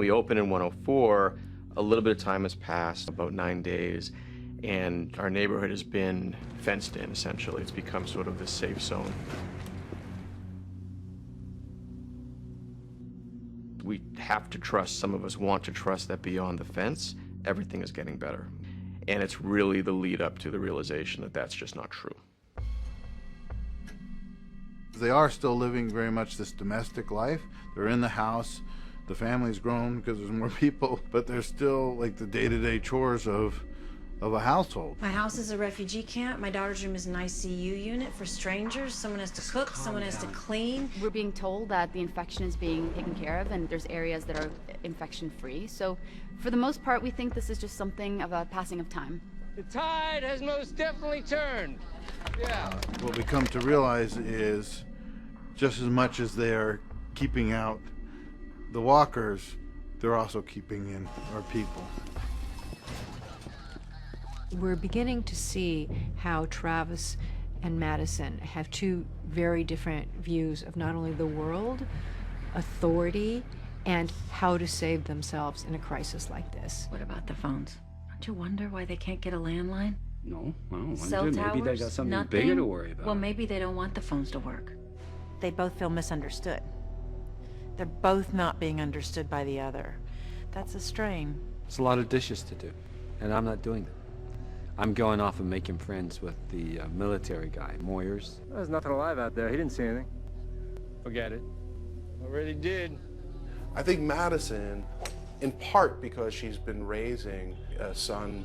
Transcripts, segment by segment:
We open in 104, a little bit of time has passed, about 9 days, and our neighborhood has been fenced in, essentially. It's become sort of this safe zone. We have to trust, some of us want to trust that beyond the fence, everything is getting better. And it's really the lead up to the realization that that's just not true. They are still living very much this domestic life. They're in the house. The family's grown because there's more people, but they're still like the day-to-day chores of a household. My house is a refugee camp. My daughter's room is an ICU unit for strangers. Someone has to cook, someone has to clean. We're being told that the infection is being taken care of and there's areas that are infection-free. So for the most part, we think this is just something of a passing of time. The tide has most definitely turned. Yeah. What we come to realize is just as much as they're keeping out the walkers, they're also keeping in our people. We're beginning to see how Travis and Madison have two very different views of not only the world, authority, and how to save themselves in a crisis like this. What about the phones? Don't you wonder why they can't get a landline? No, I don't want Cell to. towers? Maybe they got something Nothing? bigger to worry about. Well, maybe they don't want the phones to work. They both feel misunderstood. They're both not being understood by the other. That's a strain. It's a lot of dishes to do, and I'm not doing them. I'm going off and making friends with the military guy, Moyers. There's nothing alive out there. He didn't see anything. Forget it. Already did. I think Madison, in part because she's been raising a son,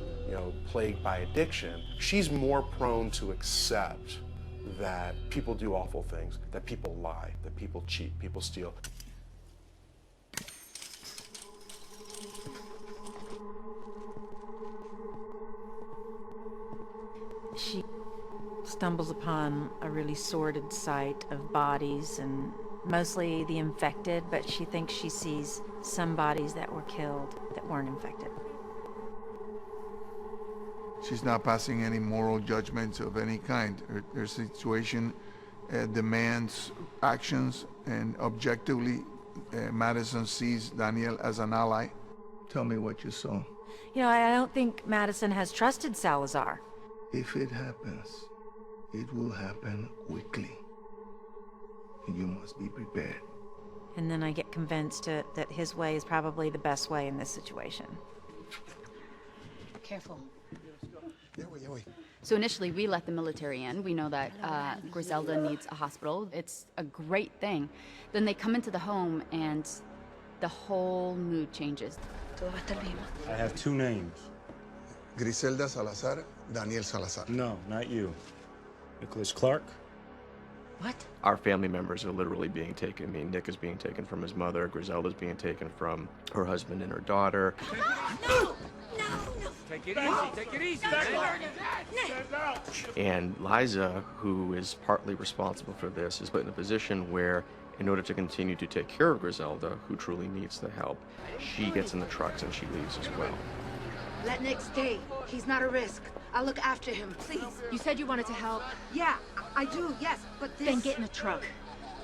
plagued by addiction, she's more prone to accept that people do awful things, that people lie, that people cheat, people steal. She stumbles upon a really sordid sight of bodies and mostly the infected, but she thinks she sees some bodies that were killed that weren't infected. She's not passing any moral judgments of any kind. Her situation demands actions, and objectively, Madison sees Daniel as an ally. Tell me what you saw. I don't think Madison has trusted Salazar. If it happens, it will happen quickly. You must be prepared. And then I get convinced that his way is probably the best way in this situation. Careful. So initially, we let the military in. We know that Griselda needs a hospital. It's a great thing. Then they come into the home, and the whole mood changes. I have two names. Griselda Salazar, Daniel Salazar. No, not you. Nicholas Clark. What? Our family members are literally being taken. Nick is being taken from his mother. Griselda's being taken from her husband and her daughter. No! Take it easy. Take it easy. And Liza, who is partly responsible for this, is put in a position where, in order to continue to take care of Griselda, who truly needs the help, she gets in the trucks and she leaves as well. Let Nick stay. He's not a risk. I'll look after him, please. You said you wanted to help. Yeah, I do, yes, but this... Then get in a truck.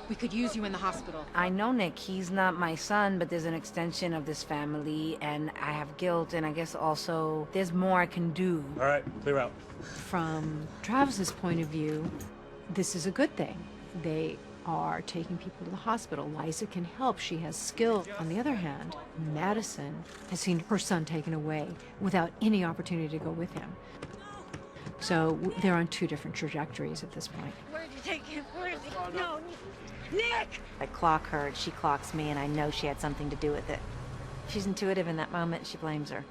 We could use you in the hospital. I know Nick, he's not my son, but there's an extension of this family, and I have guilt, and I guess also there's more I can do. All right, clear out. From Travis's point of view, this is a good thing. They are taking people to the hospital. Liza can help. She has skill. On the other hand, Madison has seen her son taken away without any opportunity to go with him. So they're on two different trajectories at this point. Where did you take him? Where is he? No, Nick! I clock her, and she clocks me, and I know she had something to do with it. She's intuitive in that moment. She blames her.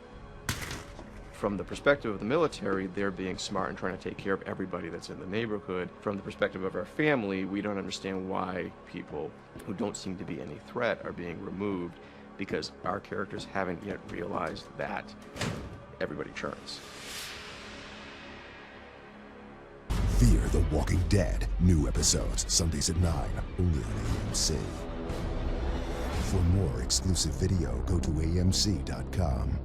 From the perspective of the military, they're being smart and trying to take care of everybody that's in the neighborhood. From the perspective of our family, we don't understand why people who don't seem to be any threat are being removed, because our characters haven't yet realized that everybody churns. Fear the Walking Dead. New episodes, Sundays at 9, only on AMC. For more exclusive video, go to AMC.com.